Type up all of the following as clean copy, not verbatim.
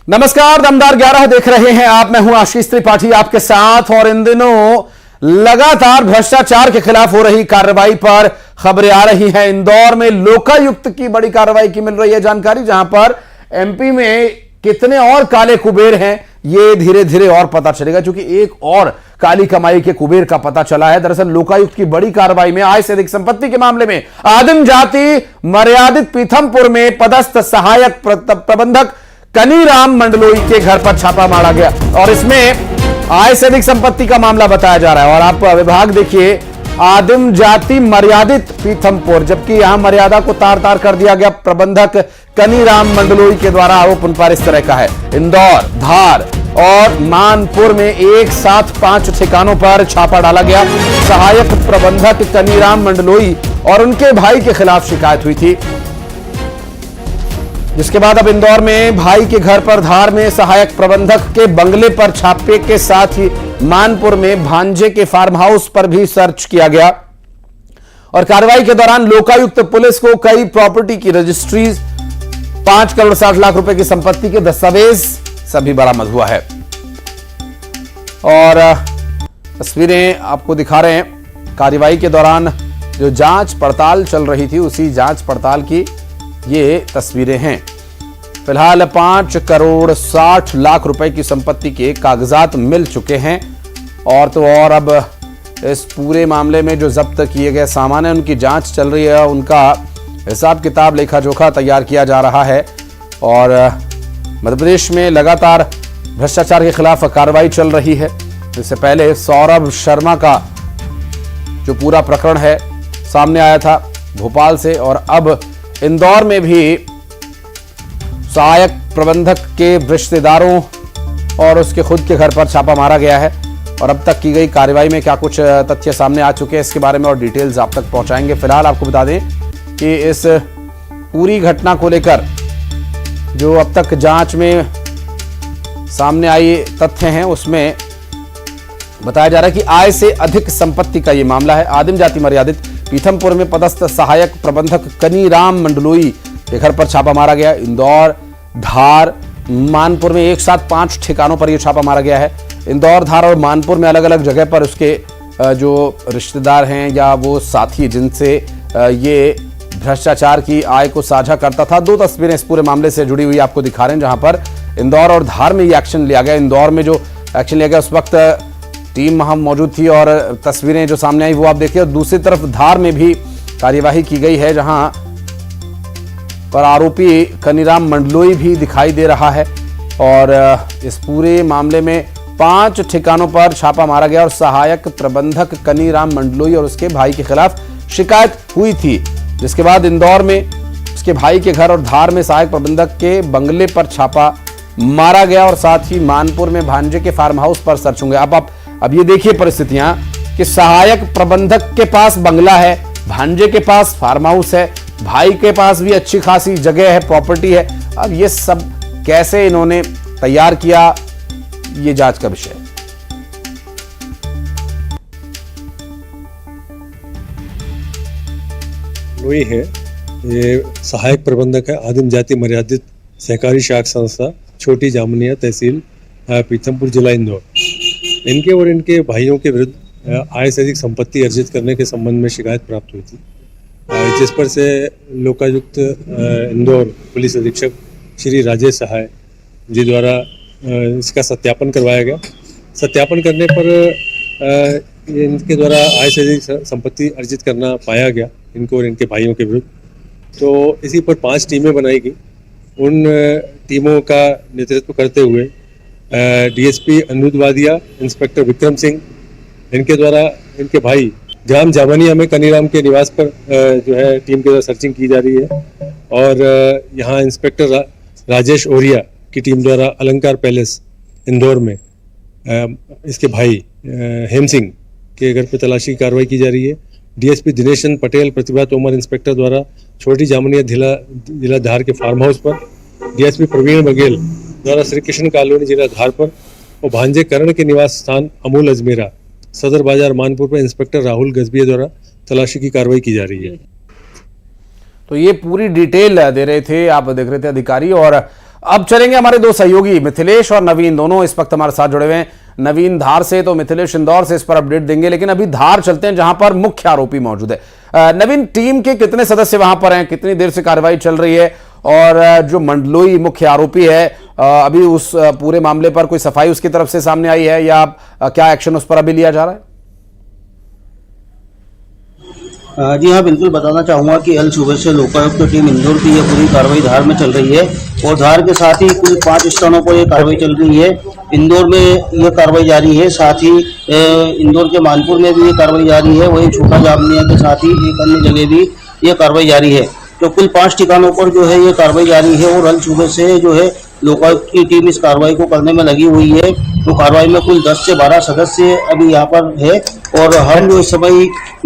नमस्कार, दमदार 11 देख रहे हैं आप। मैं हूं आशीष त्रिपाठी आपके साथ। और इन दिनों लगातार भ्रष्टाचार के खिलाफ हो रही कार्रवाई पर खबरें आ रही हैं। इंदौर में लोकायुक्त की बड़ी कार्रवाई की मिल रही है जानकारी, जहां पर एमपी में कितने और काले कुबेर हैं ये धीरे धीरे और पता चलेगा, क्योंकि एक और काली कमाई के कुबेर का पता चला है। दरअसल लोकायुक्त की बड़ी कार्रवाई में आय से अधिक संपत्ति के मामले में आदिम जाति मर्यादित पीथमपुर में पदस्थ सहायक प्रबंधक कनीराम मंडलोई के घर पर छापा मारा गया और इसमें आय से अधिक संपत्ति का मामला बताया जा रहा है। और आप विभाग देखिए, आदिम जाति मर्यादित पीथमपुर, जबकि यहां मर्यादा को तार तार कर दिया गया। प्रबंधक कनीराम मंडलोई के द्वारा आरोप उन पर इस तरह का है। इंदौर, धार और मानपुर में एक साथ 5 ठिकानों पर छापा डाला गया। सहायक प्रबंधक कनीराम मंडलोई और उनके भाई के खिलाफ शिकायत हुई थी, जिसके बाद अब इंदौर में भाई के घर पर, धार में सहायक प्रबंधक के बंगले पर छापे के साथ ही मानपुर में भांजे के फार्म हाउस पर भी सर्च किया गया। और कार्रवाई के दौरान लोकायुक्त पुलिस को कई प्रॉपर्टी की रजिस्ट्रीज, 5 करोड़ 60 लाख रुपए की संपत्ति के दस्तावेज सभी बरामद हुआ है। और तस्वीरें आपको दिखा रहे हैं। कार्रवाई के दौरान जो जांच पड़ताल चल रही थी, उसी जांच पड़ताल की ये तस्वीरें हैं। फिलहाल 5 करोड़ 60 लाख रुपए की संपत्ति के कागजात मिल चुके हैं। और तो और अब इस पूरे मामले में जो जब्त किए गए सामान है, उनकी जांच चल रही है, उनका हिसाब किताब, लेखा जोखा तैयार किया जा रहा है। और मध्य प्रदेश में लगातार भ्रष्टाचार के खिलाफ कार्रवाई चल रही है। इससे पहले सौरभ शर्मा का जो पूरा प्रकरण है सामने आया था भोपाल से, और अब इंदौर में भी सहायक प्रबंधक के रिश्तेदारों और उसके खुद के घर पर छापा मारा गया है। और अब तक की गई कार्रवाई में क्या कुछ तथ्य सामने आ चुके हैं, इसके बारे में और डिटेल्स आप तक पहुंचाएंगे। फिलहाल आपको बता दें कि इस पूरी घटना को लेकर जो अब तक जांच में सामने आई तथ्य हैं, उसमें बताया जा रहा है कि आय से अधिक संपत्ति का ये मामला है। आदिम जाति मर्यादित पीथमपुर में पदस्थ सहायक प्रबंधक कनीराम मंडलोई के घर पर छापा मारा गया। इंदौर, धार, मानपुर में एक साथ 5 ठिकानों पर यह छापा मारा गया है। इंदौर, धार और मानपुर में अलग अलग जगह पर उसके जो रिश्तेदार हैं या वो साथी जिनसे ये भ्रष्टाचार की आय को साझा करता था। 2 तस्वीरें इस पूरे मामले से जुड़ी हुई आपको दिखा रहे हैं, जहां पर इंदौर और धार में ये एक्शन लिया गया। इंदौर में जो एक्शन लिया गया उस वक्त टीम वहां मौजूद थी और तस्वीरें जो सामने आई वो आप देखिए। और दूसरी तरफ धार में भी कार्यवाही की गई है, जहां पर आरोपी कनीराम मंडलोई भी दिखाई दे रहा है। और इस पूरे मामले में 5 ठिकानों पर छापा मारा गया और सहायक प्रबंधक कनीराम मंडलोई और उसके भाई के खिलाफ शिकायत हुई थी, जिसके बाद इंदौर में उसके भाई के घर और धार में सहायक प्रबंधक के बंगले पर छापा मारा गया। और साथ ही मानपुर में भांजे के फार्म हाउस पर सर्च होंगे। अब ये देखिए परिस्थितियां कि सहायक प्रबंधक के पास बंगला है, भांजे के पास फार्म हाउस है, भाई के पास भी अच्छी खासी जगह है, प्रॉपर्टी है। अब ये सब कैसे इन्होंने तैयार किया, ये जांच का विषय है। लोई है, ये सहायक प्रबंधक है, आदिम जाति मर्यादित सहकारी शाख संस्था, छोटी जामुनिया, तहसील पीथमपुर, जिला इंदौर। इनके और इनके भाइयों के विरुद्ध आय से अधिक संपत्ति अर्जित करने के संबंध में शिकायत प्राप्त हुई थी, जिस पर से लोकायुक्त इंदौर पुलिस अधीक्षक श्री राजेश सहाय जी द्वारा इसका सत्यापन करवाया गया। सत्यापन करने पर इनके द्वारा आय से अधिक संपत्ति अर्जित करना पाया गया इनको और इनके भाइयों के विरुद्ध। तो इसी पर 5 टीमें बनाई गई। उन टीमों का नेतृत्व करते हुए डीएसपी अनिरुद्ध वादिया, इंस्पेक्टर विक्रम सिंह, इनके द्वारा इनके भाई ग्राम जामनिया में कनीराम के निवास पर जो है टीम के द्वारा सर्चिंग की जा रही है। और यहाँ इंस्पेक्टर राजेश ओरिया की टीम द्वारा अलंकार पैलेस इंदौर में इसके भाई हेम सिंह के घर पर तलाशी की कार्रवाई की जा रही है। डीएसपी दिनेशन पटेल, प्रतिभा तोमर इंस्पेक्टर द्वारा छोटी जामुनिया जिला धार के फार्म हाउस पर, डीएसपी प्रवीण बघेल द्वारा श्री कृष्ण कॉलोनी जिला धार पर, और भांजे करण के निवास स्थान अमूल अजमेरा सदर बाजार मानपुर पर इंस्पेक्टर राहुल गजबिया द्वारा तलाशी की कार्रवाई की जा रही है। तो ये पूरी डिटेल दे रहे थे, आप देख रहे थे अधिकारी। और अब चलेंगे हमारे दो सहयोगी मिथिलेश और नवीन, दोनों इस वक्त हमारे साथ जुड़े हुए हैं। नवीन धार से तो मिथिलेश इंदौर से इस पर अपडेट देंगे, लेकिन अभी धार चलते हैं जहां पर मुख्य आरोपी मौजूद है। नवीन, टीम के कितने सदस्य वहां पर हैं, कितनी देर से कार्रवाई चल रही है, और जो मंडलोई मुख्य आरोपी है अभी उस पूरे मामले पर कोई सफाई उसकी तरफ से सामने आई है या क्या एक्शन उस पर अभी लिया जा रहा है? जी हाँ, बिल्कुल बताना चाहूँगा कि अल सुबह से लोकायुक्त टीम इंदौर की ये पूरी कार्रवाई धार में चल रही है और धार के साथ ही कुल 5 स्थानों पर ये कार्रवाई चल रही है। इंदौर में ये कार्रवाई जारी है, साथ ही इंदौर के मानपुर में भी ये कार्रवाई जारी है, वहीं छोटा जामनिया के साथ ही एक अन्य जगह भी ये कार्रवाई जारी है। तो कुल 5 ठिकानों पर जो है ये कार्रवाई जारी है और अल सुबह से जो है लोकायुक्त की टीम इस कार्रवाई को करने में लगी हुई है। तो कार्रवाई में कुल 10 से 12 सदस्य अभी यहाँ पर है और हम जो इस समय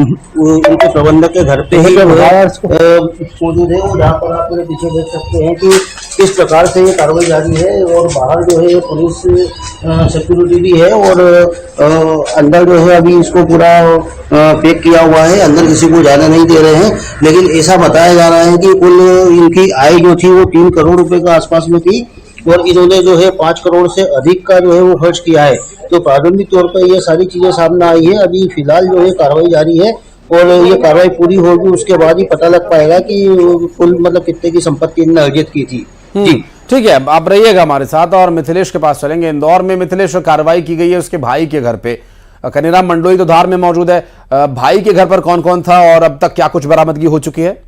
उनके प्रबंधक के घर पे ही मौजूद है और यहाँ पर आप मेरे पीछे देख सकते हैं कि किस प्रकार से ये कार्रवाई जारी है और बाहर जो है पुलिस सिक्योरिटी भी है और अंदर जो है अभी इसको पूरा पैक किया हुआ है, अंदर किसी को जाने नहीं दे रहे हैं। लेकिन ऐसा बताया जा रहा है कि कुल इनकी आय जो थी वो 3 करोड़ रुपए के आसपास में थी और इन्होंने जो है 5 करोड़ से अधिक का जो है वो खर्च किया है। तो प्रारंभिक तौर पर ये सारी चीजें सामने आई है। अभी फिलहाल जो है कार्रवाई जारी है और ये कार्रवाई पूरी होगी उसके बाद ही पता लग पाएगा कि कुल मतलब कितने की संपत्ति इन्होंने अर्जित की थी। जी ठीक है, आप रहिएगा हमारे साथ और मिथिलेश के पास चलेंगे। इंदौर में मिथिलेश कार्रवाई की गई है उसके भाई के घर पे। कनीराम मंडलोई तो धार में मौजूद है, भाई के घर पर कौन कौन था और अब तक क्या कुछ बरामदगी हो चुकी है?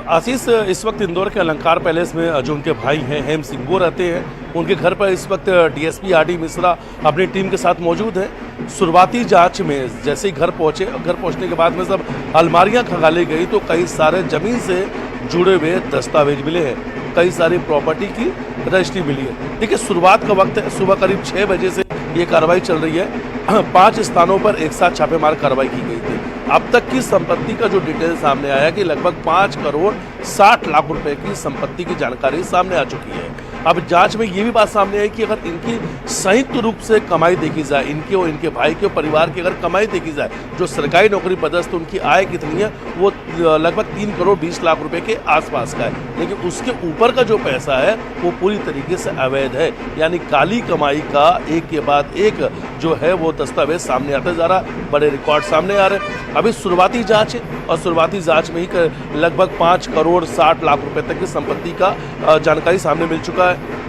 आशीष, इस वक्त इंदौर के अलंकार पैलेस में जो उनके भाई हैं हेम सिंह वो रहते हैं। उनके घर पर इस वक्त डीएसपी आरडी मिश्रा अपनी टीम के साथ मौजूद हैं। शुरुआती जांच में जैसे ही घर पहुंचे, घर पहुंचने के बाद में सब अलमारियां खंगाली गई तो कई सारे जमीन से जुड़े हुए दस्तावेज मिले हैं, कई सारी प्रॉपर्टी की रजिस्ट्री मिली है। देखिए, शुरुआत का वक्त है, सुबह करीब 6 बजे से ये कार्रवाई चल रही है। 5 स्थानों पर एक साथ छापेमार कार्रवाई की गई थी। अब तक की संपत्ति का जो डिटेल सामने आया कि लगभग 5 करोड़ 60 लाख रुपए की संपत्ति की जानकारी सामने आ चुकी है। अब जांच में ये भी बात सामने आई कि अगर इनकी संयुक्त रूप से कमाई देखी जाए, इनके और इनके भाई के परिवार की अगर कमाई देखी जाए, जो सरकारी नौकरी पदस्थ उनकी आय कितनी है वो लगभग 3 करोड़ 20 लाख रुपए के आसपास का है। लेकिन उसके ऊपर का जो पैसा है वो पूरी तरीके से अवैध है, यानी काली कमाई का एक के बाद एक जो है वो दस्तावेज सामने आता जा रहा है, बड़े रिकॉर्ड सामने आ रहे हैं। अभी शुरुआती जांच है और शुरुआती जांच में ही लगभग 5 करोड़ 60 लाख रुपए तक की संपत्ति का जानकारी सामने मिल चुका है।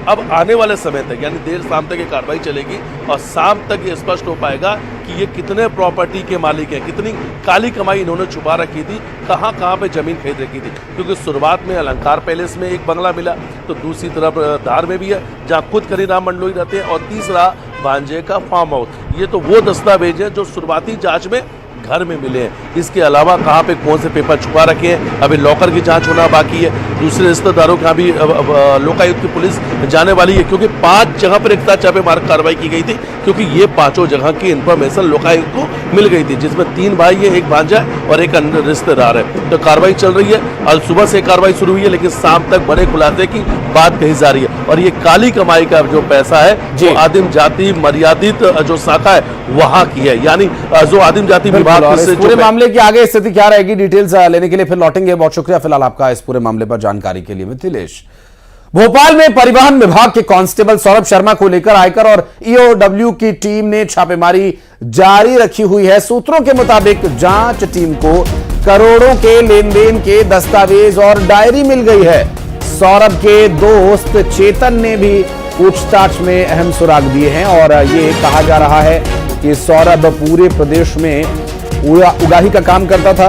अब आने वाले समय तक यानी देर शाम तक ये कार्रवाई चलेगी और शाम तक ये स्पष्ट हो पाएगा कि ये कितने प्रॉपर्टी के मालिक हैं, कितनी काली कमाई इन्होंने छुपा रखी थी, कहाँ कहाँ पे जमीन खरीद रखी थी। क्योंकि शुरुआत में अलंकार पैलेस में एक बंगला मिला, तो दूसरी तरफ धार में भी है जहाँ खुद कनीराम मंडलोई रहते हैं, और तीसरा भांजे का फार्म हाउस। ये तो वो दस्तावेज है जो शुरुआती जांच में घर में मिले हैं। इसके अलावा कहाँ पे कौन से पेपर छुपा रखे हैं, अभी लॉकर की जांच होना बाकी है। दूसरे रिश्तेदारों का भी लोकायुक्त की पुलिस जाने वाली है, क्योंकि 5 जगह पर एक साथ छापेमार कार्रवाई की गई थी, क्योंकि ये 5 जगह की इन्फॉर्मेशन लोकायुक्त को मिल गई थी, जिसमें 3 भाई है, एक भांजा और एक अन्य रिश्तेदार है। तो कार्रवाई चल रही है, आज सुबह से कार्रवाई शुरू हुई है, लेकिन शाम तक बड़े खुलासे की बात कही जा रही है। और ये काली कमाई का जो पैसा है जो आदिम जाति मर्यादित जो शाखा है वहां की है, यानी जो आदिम जाति विभाग से पूरे मामले की आगे स्थिति क्या रहेगी, डिटेल्स लेने के लिए फिर लौटेंगे। बहुत शुक्रिया फिलहाल आपका इस पूरे मामले पर जानकारी के लिए मिथिलेश। भोपाल में परिवहन विभाग के कांस्टेबल सौरभ शर्मा को लेकर आयकर और ईओडब्ल्यू की टीम ने छापेमारी जारी रखी हुई है। सूत्रों के मुताबिक जांच टीम को करोड़ों के लेन देन के दस्तावेज और डायरी मिल गई है। सौरभ के दोस्त चेतन ने भी पूछताछ में अहम सुराग दिए हैं और ये कहा जा रहा है कि सौरभ पूरे प्रदेश में उगाही का काम करता था,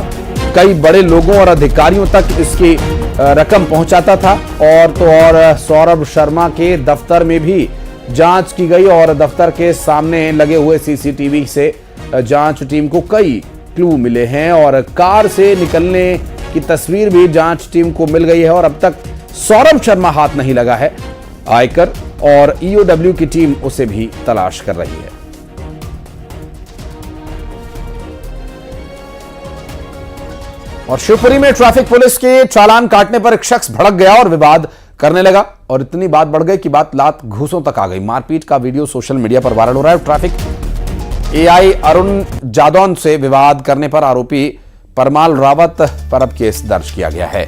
कई बड़े लोगों और अधिकारियों तक इसकी रकम पहुंचाता था। और सौरभ शर्मा के दफ्तर में भी जांच की गई और दफ्तर के सामने लगे हुए सीसीटीवी से जांच टीम को कई क्लू मिले हैं और कार से निकलने की तस्वीर भी जांच टीम को मिल गई है। और अब तक सौरभ शर्मा हाथ नहीं लगा है। आयकर और ईओडब्ल्यू की टीम उसे भी तलाश कर रही है। और शिवपुरी में ट्रैफिक पुलिस के चालान काटने पर एक शख्स भड़क गया और विवाद करने लगा और इतनी बात बढ़ गई कि बात लात घूसों तक आ गई। मारपीट का वीडियो सोशल मीडिया पर वायरल हो रहा है। ट्रैफिक एआई अरुण जादौन से विवाद करने पर आरोपी परमाल रावत पर अब केस दर्ज किया गया है।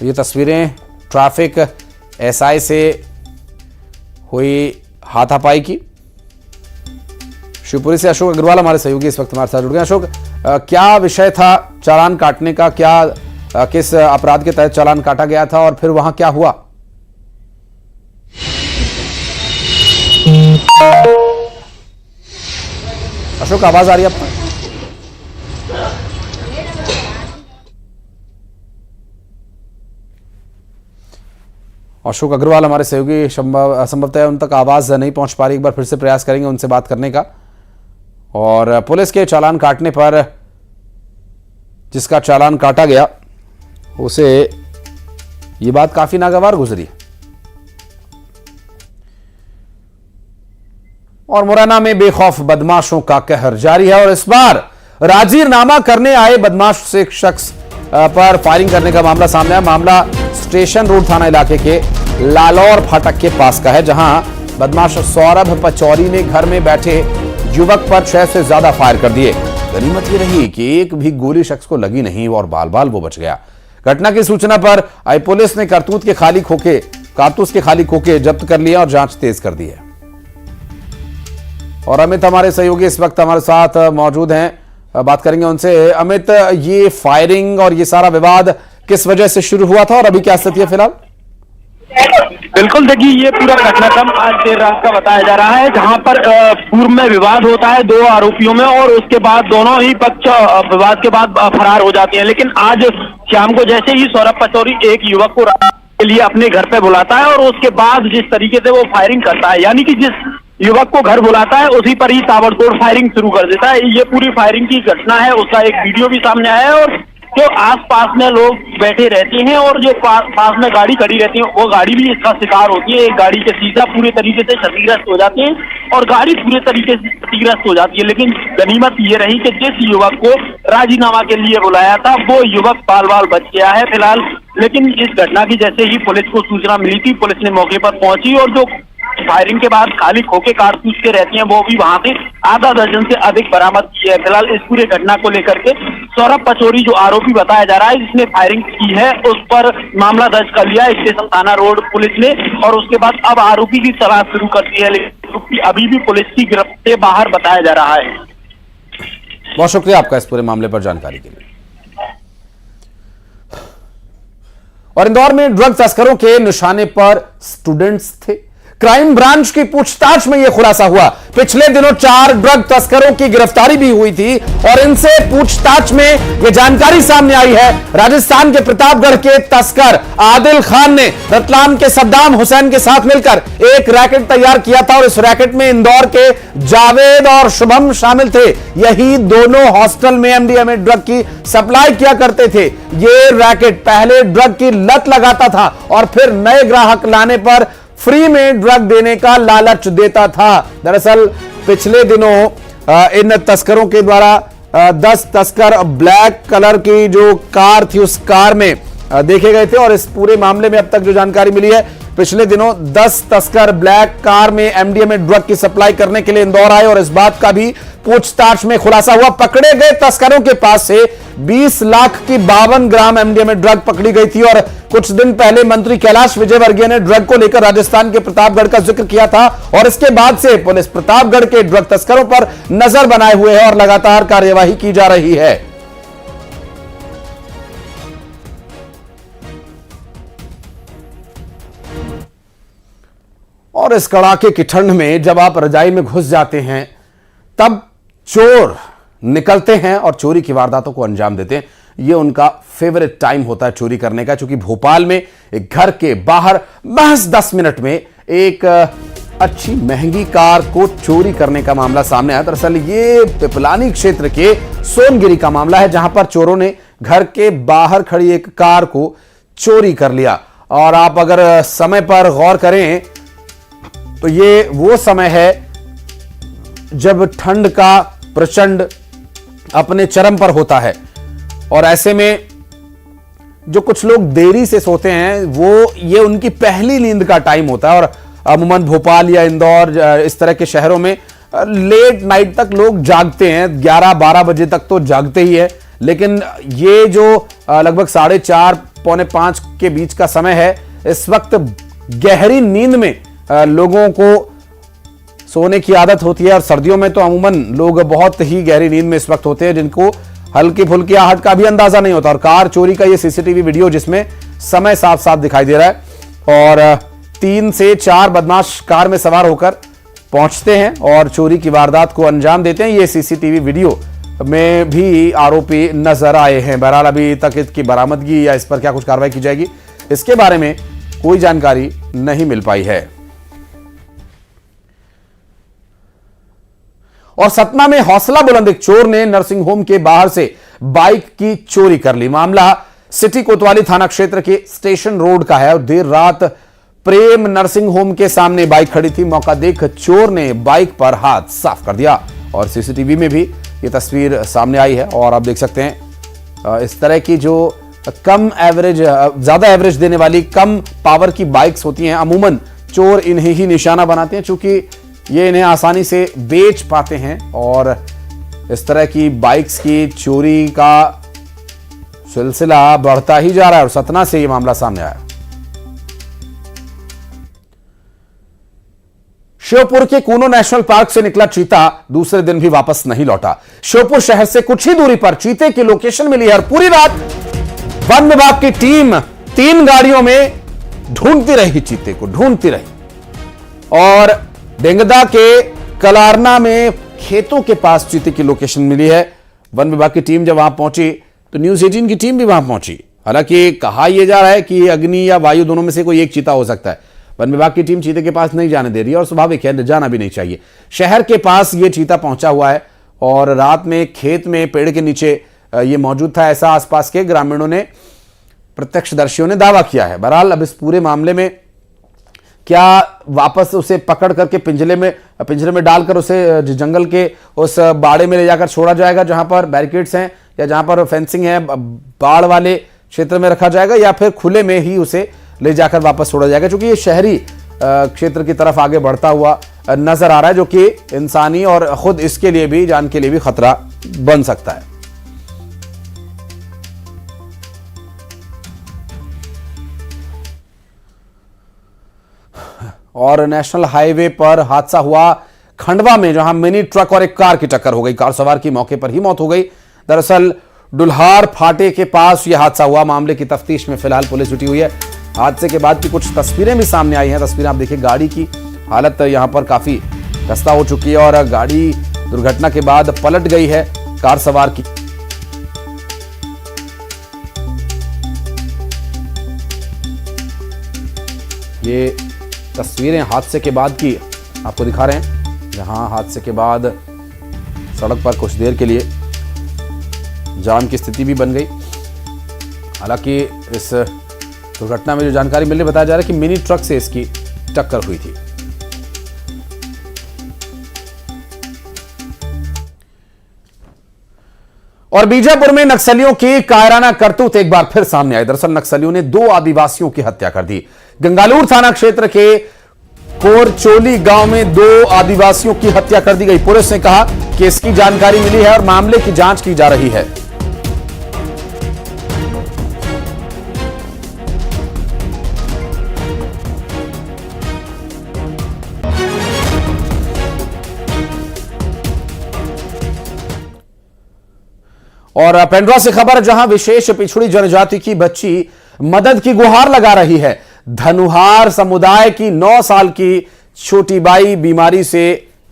ये तस्वीरें ट्रैफिक एसआई से हुई हाथापाई की। शिवपुरी से अशोक अग्रवाल हमारे सहयोगी इस वक्त हमारे साथ जुड़ गए। अशोक, क्या विषय था चालान काटने का? किस अपराध के तहत चालान काटा गया था और फिर वहां क्या हुआ? अशोक, आवाज आ रही है आपको? अशोक अग्रवाल हमारे सहयोगी संभवतः उन तक आवाज नहीं पहुंच पा रही। एक बार फिर से प्रयास करेंगे उनसे बात करने का। और पुलिस के चालान काटने पर जिसका चालान काटा गया उसे ये बात काफी नागवार गुजरी। और मुरैना में बेखौफ बदमाशों का कहर जारी है और इस बार राजीनामा करने आए बदमाश से एक शख्स पर फायरिंग करने का मामला सामने आया। मामला स्टेशन रोड थाना इलाके के लालौर फाटक के पास का है, जहां बदमाश सौरभ पचौरी ने घर में बैठे युवक पर 6 से ज्यादा फायर कर दिए। गनीमत यह रही कि एक भी गोली शख्स को लगी नहीं और बाल बाल वो बच गया। घटना की सूचना पर आई पुलिस ने कारतूस के खाली खोखे जब्त कर लिया और जांच तेज कर दी है। और अमित हमारे सहयोगी इस वक्त हमारे साथ मौजूद हैं, बात करेंगे उनसे। अमित, ये फायरिंग और ये सारा विवाद किस वजह से शुरू हुआ था और अभी क्या स्थिति है फिलहाल? बिल्कुल, देखिए ये पूरा घटनाक्रम आज देर रात का बताया जा रहा है, जहां पर पूर्व में विवाद होता है 2 आरोपियों में और उसके बाद दोनों ही पक्ष विवाद के बाद फरार हो जाते हैं। लेकिन आज शाम को जैसे ही सौरभ पचौरी एक युवक को के लिए अपने घर पे बुलाता है और उसके बाद जिस तरीके से वो फायरिंग करता है, यानी कि जिस युवक को घर बुलाता है उसी पर ही ताबड़तोड़ फायरिंग शुरू कर देता है। ये पूरी फायरिंग की घटना है, उसका एक वीडियो भी सामने आया है। और जो आसपास में लोग बैठे रहते हैं और जो पास में गाड़ी खड़ी रहती है वो गाड़ी भी इसका शिकार होती है। एक गाड़ी के शीशा पूरे तरीके से क्षतिग्रस्त हो जाते हैं और गाड़ी पूरे तरीके से क्षतिग्रस्त हो जाती है। लेकिन गनीमत ये रही कि जिस युवक को राजीनामा के लिए बुलाया था वो युवक बाल बाल बच गया है फिलहाल। लेकिन इस घटना की जैसे ही पुलिस को सूचना मिली थी, पुलिस ने मौके पर पहुंची और जो फायरिंग के बाद खाली खोखे कारतूस के रहती हैं वो भी वहां से आधा दर्जन से अधिक बरामद की है। फिलहाल इस पूरे घटना को लेकर के सौरभ पचौरी जो आरोपी बताया जा रहा है जिसने फायरिंग की है उस पर मामला दर्ज कर लिया स्टेशन थाना रोड पुलिस ने और उसके बाद अब आरोपी की तलाश शुरू कर दी है। लेकिन अभी भी पुलिस की गिरफ्त से बाहर बताया जा रहा है। बहुत शुक्रिया आपका इस पूरे मामले पर जानकारी के लिए। और इंदौर में ड्रग तस्करों के निशाने पर स्टूडेंट्स थे। क्राइम ब्रांच की पूछताछ में यह खुलासा हुआ। पिछले दिनों 4 ड्रग तस्करों की गिरफ्तारी भी हुई थी और इनसे पूछताछ में यह जानकारी सामने आई है। राजस्थान के प्रतापगढ़ के तस्कर आदिल खान ने रतलाम के सद्दाम हुसैन के साथ मिलकर एक रैकेट तैयार किया था और इस रैकेट में इंदौर के जावेद और शुभम शामिल थे। यही दोनों हॉस्टल में एमडीएमए ड्रग की सप्लाई किया करते थे। ये रैकेट पहले ड्रग की लत लगाता था और फिर नए ग्राहक लाने पर फ्री में ड्रग देने का लालच देता था। दरअसल पिछले दिनों इन तस्करों के द्वारा 10 तस्कर ब्लैक कलर की जो कार थी उस कार में देखे गए थे और इस पूरे मामले में अब तक जो जानकारी मिली है, पिछले दिनों 10 तस्कर ब्लैक कार में एमडीएमए ड्रग की सप्लाई करने के लिए इंदौर आए और इस बात का भी पूछताछ में खुलासा हुआ। पकड़े गए तस्करों के पास से 20 लाख की 52 ग्राम एमडीएमए ड्रग पकड़ी गई थी और कुछ दिन पहले मंत्री कैलाश विजयवर्गीय ने ड्रग को लेकर राजस्थान के प्रतापगढ़ का जिक्र किया था और इसके बाद से पुलिस प्रतापगढ़ के ड्रग तस्करों पर नजर बनाए हुए है और लगातार कार्यवाही की जा रही है। और इस कड़ाके की ठंड में जब आप रजाई में घुस जाते हैं तब चोर निकलते हैं और चोरी की वारदातों को अंजाम देते हैं। यह उनका फेवरेट टाइम होता है चोरी करने का, क्योंकि भोपाल में एक घर के बाहर महज 10 मिनट में एक अच्छी महंगी कार को चोरी करने का मामला सामने आया। दरअसल ये पिपलानी क्षेत्र के सोनगिरी का मामला है, जहां पर चोरों ने घर के बाहर खड़ी एक कार को चोरी कर लिया। और आप अगर समय पर गौर करें तो ये वो समय है जब ठंड का प्रचंड अपने चरम पर होता है और ऐसे में जो कुछ लोग देरी से सोते हैं वो ये उनकी पहली नींद का टाइम होता है। और अमूमन भोपाल या इंदौर इस तरह के शहरों में लेट नाइट तक लोग जागते हैं, 11-12 बजे तक तो जागते ही है। लेकिन ये जो लगभग 4:30 पौने 5 के बीच का समय है। इस वक्त गहरी नींद में लोगों को सोने की आदत होती है और सर्दियों में तो अमूमन लोग बहुत ही गहरी नींद में इस वक्त होते हैं, जिनको हल्की फुल्की आहट का भी अंदाजा नहीं होता। और कार चोरी का ये सीसीटीवी वीडियो जिसमें समय साफ साफ दिखाई दे रहा है और 3 से 4 बदमाश कार में सवार होकर पहुंचते हैं और चोरी की वारदात को अंजाम देते हैं। ये सीसीटीवी वीडियो में भी आरोपी नजर आए हैं। बहरहाल अभी तक इसकी बरामदगी या इस पर क्या कुछ कार्रवाई की जाएगी, इसके बारे में कोई जानकारी नहीं मिल पाई है। और सतना में हौसला बुलंद एक चोर ने नर्सिंग होम के बाहर से बाइक की चोरी कर ली। मामला सिटी कोतवाली थाना क्षेत्र के स्टेशन रोड का है और देर रात प्रेम नर्सिंग होम के सामने बाइक खड़ी थी। मौका देख चोर ने बाइक पर हाथ साफ कर दिया और सीसीटीवी में भी ये तस्वीर सामने आई है। और आप देख सकते हैं इस तरह की जो कम एवरेज, ज्यादा एवरेज देने वाली कम पावर की बाइक्स होती हैं, अमूमन चोर इन्हें ही निशाना बनाते हैं, चूंकि ये इन्हें आसानी से बेच पाते हैं। और इस तरह की बाइक्स की चोरी का सिलसिला बढ़ता ही जा रहा है और सतना से ये मामला सामने आया। श्योपुर के कूनो नेशनल पार्क से निकला चीता दूसरे दिन भी वापस नहीं लौटा। श्योपुर शहर से कुछ ही दूरी पर चीते की लोकेशन मिली है और पूरी रात वन विभाग की टीम 3 गाड़ियों में ढूंढती रही, चीते को ढूंढती रही। और डेंगदा के कलारना में खेतों के पास चीते की लोकेशन मिली है। वन विभाग की टीम जब वहां पहुंची तो न्यूज 18 की टीम भी वहां पहुंची। हालांकि कहा यह जा रहा है कि अग्नि या वायु दोनों में से कोई एक चीता हो सकता है। वन विभाग की टीम चीते के पास नहीं जाने दे रही है और स्वाभाविक है, जाना भी नहीं चाहिए। शहर के पास यह चीता पहुंचा हुआ है और रात में खेत में पेड़ के नीचे यह मौजूद था, ऐसा आसपास के ग्रामीणों ने, प्रत्यक्षदर्शियों ने दावा किया है। बहरहाल अब इस पूरे मामले में क्या वापस उसे पकड़ करके पिंजरे में डालकर उसे जंगल के उस बाड़े में ले जाकर छोड़ा जाएगा जहां पर बैरिकेड्स हैं या जहां पर फेंसिंग है, बाढ़ वाले क्षेत्र में रखा जाएगा, या फिर खुले में ही उसे ले जाकर वापस छोड़ा जाएगा, क्योंकि ये शहरी क्षेत्र की तरफ आगे बढ़ता हुआ नजर आ रहा है, जो कि इंसानी और खुद इसके लिए भी, जान के लिए भी खतरा बन सकता है। और नेशनल हाईवे पर हादसा हुआ खंडवा में, जहां मिनी ट्रक और एक कार की टक्कर हो गई। कार सवार की मौके पर ही मौत हो गई। दरअसल डुल्हार फाटे के पास यह हादसा हुआ। मामले की तफ्तीश में फिलहाल पुलिस जुटी हुई है। हादसे के बाद की कुछ तस्वीरें भी सामने आई हैं। तस्वीरें आप देखिए, गाड़ी की हालत यहां पर काफी खस्ता हो चुकी है और गाड़ी दुर्घटना के बाद पलट गई है कार सवार की। ये तस्वीरें हादसे के बाद की आपको दिखा रहे हैं, जहां हादसे के बाद सड़क पर कुछ देर के लिए जाम की स्थिति भी बन गई। हालांकि इस दुर्घटना में जो जानकारी मिल रही, बताया जा रहा है कि मिनी ट्रक से इसकी टक्कर हुई थी। और बीजापुर में नक्सलियों की कायराना करतूत एक बार फिर सामने आई। दरअसल नक्सलियों ने 2 आदिवासियों की हत्या कर दी। गंगालूर थाना क्षेत्र के कोरचोली गांव में 2 आदिवासियों की हत्या कर दी गई। पुलिस ने कहा कि इसकी जानकारी मिली है और मामले की जांच की जा रही है। और पेंड्रा से खबर, जहां विशेष पिछड़ी जनजाति की बच्ची मदद की गुहार लगा रही है। धनुहार समुदाय की 9 साल की छोटी बाई बीमारी से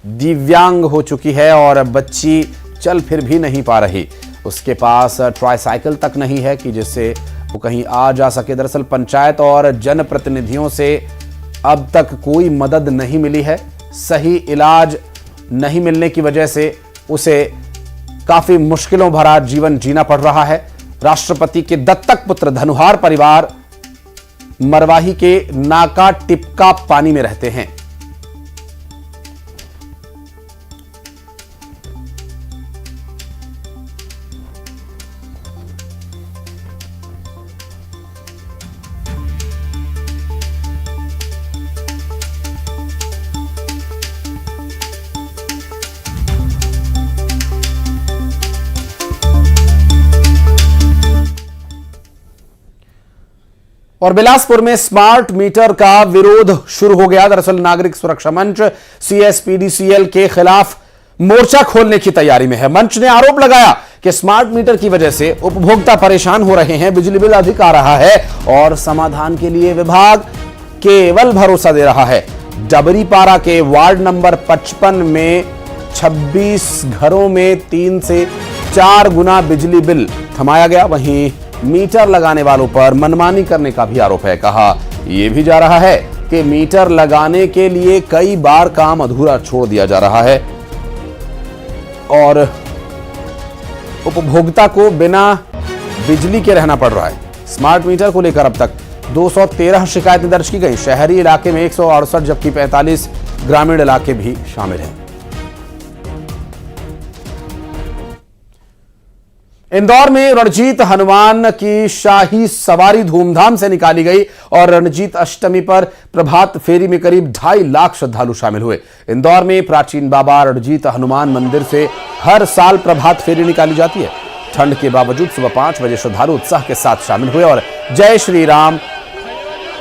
दिव्यांग हो चुकी है और बच्ची चल फिर भी नहीं पा रही। उसके पास ट्राइसाइकिल तक नहीं है कि जिससे वो कहीं आ जा सके। दरअसल पंचायत और जनप्रतिनिधियों से अब तक कोई मदद नहीं मिली है। सही इलाज नहीं मिलने की वजह से उसे काफी मुश्किलों भरा जीवन जीना पड़ रहा है। राष्ट्रपति के दत्तक पुत्र धनुहार परिवार मरवाही के नाका टिपका पानी में रहते हैं। और बिलासपुर में स्मार्ट मीटर का विरोध शुरू हो गया। दरअसल नागरिक सुरक्षा मंच CSPDCL के खिलाफ मोर्चा खोलने की तैयारी में है। मंच ने आरोप लगाया कि स्मार्ट मीटर की वजह से उपभोक्ता परेशान हो रहे हैं, बिजली बिल अधिक आ रहा है और समाधान के लिए विभाग केवल भरोसा दे रहा है। डबरीपारा के वार्ड नंबर 55 में 26 घरों में 3 से 4 गुना बिजली बिल थमाया गया। वहीं मीटर लगाने वालों पर मनमानी करने का भी आरोप है। कहा यह भी जा रहा है कि मीटर लगाने के लिए कई बार काम अधूरा छोड़ दिया जा रहा है और उपभोक्ता को बिना बिजली के रहना पड़ रहा है। स्मार्ट मीटर को लेकर अब तक 213 शिकायतें दर्ज की गई। शहरी इलाके में 168 जबकि 45 ग्रामीण इलाके भी शामिल हैं। इंदौर में रणजीत हनुमान की शाही सवारी धूमधाम से निकाली गई और रणजीत अष्टमी पर प्रभात फेरी में करीब 2.5 लाख श्रद्धालु शामिल हुए। इंदौर में प्राचीन बाबा रणजीत हनुमान मंदिर से हर साल प्रभात फेरी निकाली जाती है। ठंड के बावजूद सुबह 5 बजे श्रद्धालु उत्साह के साथ शामिल हुए और जय श्री राम,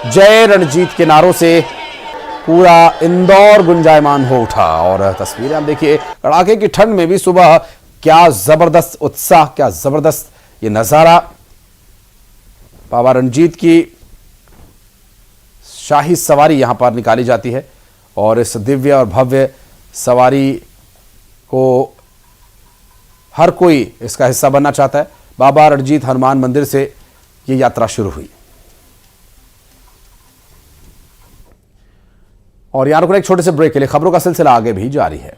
जय रणजीत के नारों से पूरा इंदौर गुंजायमान हो उठा। और तस्वीरें आप देखिए, कड़ाके की ठंड में भी सुबह क्या जबरदस्त उत्साह, क्या जबरदस्त ये नजारा। बाबा रणजीत की शाही सवारी यहां पर निकाली जाती है और इस दिव्य और भव्य सवारी को हर कोई इसका हिस्सा बनना चाहता है। बाबा रणजीत हनुमान मंदिर से ये यात्रा शुरू हुई और यहां रुकने एक छोटे से ब्रेक के लिए खबरों का सिलसिला आगे भी जारी है।